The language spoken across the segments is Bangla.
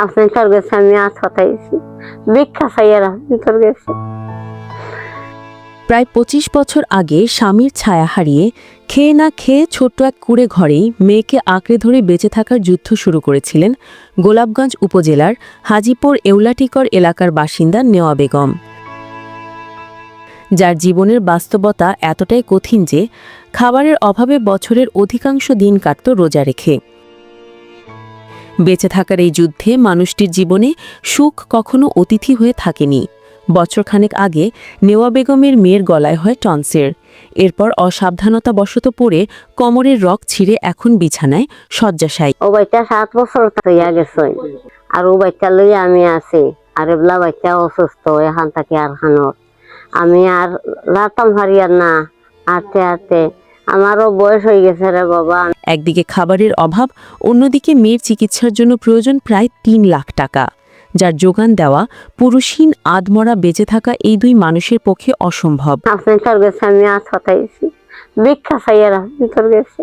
আপনি তোর গেছে আমি আজ হতাইছি ভিক্ষা চাইয়ারা তোর গেছে। প্রায় ২৫ বছর আগে স্বামীর ছায়া হারিয়ে খেয়ে না খেয়ে ছোট্ট এক কুঁড়ে ঘরেই মেয়েকে আঁকড়ে ধরে বেঁচে থাকার যুদ্ধ শুরু করেছিলেন গোলাপগঞ্জ উপজেলার হাজীপুর এউলাটিকর এলাকার বাসিন্দা নেওয়া বেগম, যার জীবনের বাস্তবতা এতটাই কঠিন যে খাবারের অভাবে বছরের অধিকাংশ দিন কাটত রোজা রেখে। বেঁচে থাকার এই যুদ্ধে মানুষটির জীবনে সুখ কখনো অতিথি হয়ে থাকেনি। বছরখানেক আগে নেওয়া বেগমের মেয়ের গলায় হয় টনসিল। এরপর অসাবধানতাবশত পড়ে কোমরের রগ ছিঁড়ে এখন বিছানায় শয্যাশায়ী। ও বাচ্চা 7 বছর হইয়া গেছে আর ও বাচ্চা লইয়া আমি আছি। আর এবলা বাচ্চা অসুস্থ এখান থেকে আর খানোর আমি আর রাতাম হারিয়ার না আতে আতে আমারও বয়স হয়ে গেছে রে বাবা। একদিকে খাবারের অভাব, অন্যদিকে মেয়ের চিকিৎসার জন্য প্রয়োজন প্রায় ৩ লাখ টাকা, যার যোগান দেওয়া পুরুষহীন আধমরা বেঁচে থাকা এই দুই মানুষের পক্ষে অসম্ভব। আপনি তোর গেছে আমি আজ হতাইছি ভিক্ষা চাইয়ারা তোর গেছে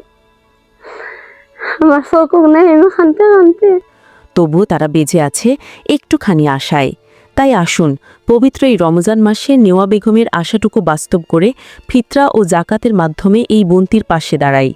আমার চোখ নেই খানতে খানতে। তবুও তারা বেঁচে আছে একটুখানি আশায়। তাই আসুন পবিত্র এই রমজান মাসে নেওয়া বেগমের আশাটুকু বাস্তব করে ফিতরা ও জাকাতের মাধ্যমে এই বোনটির পাশে দাঁড়াই।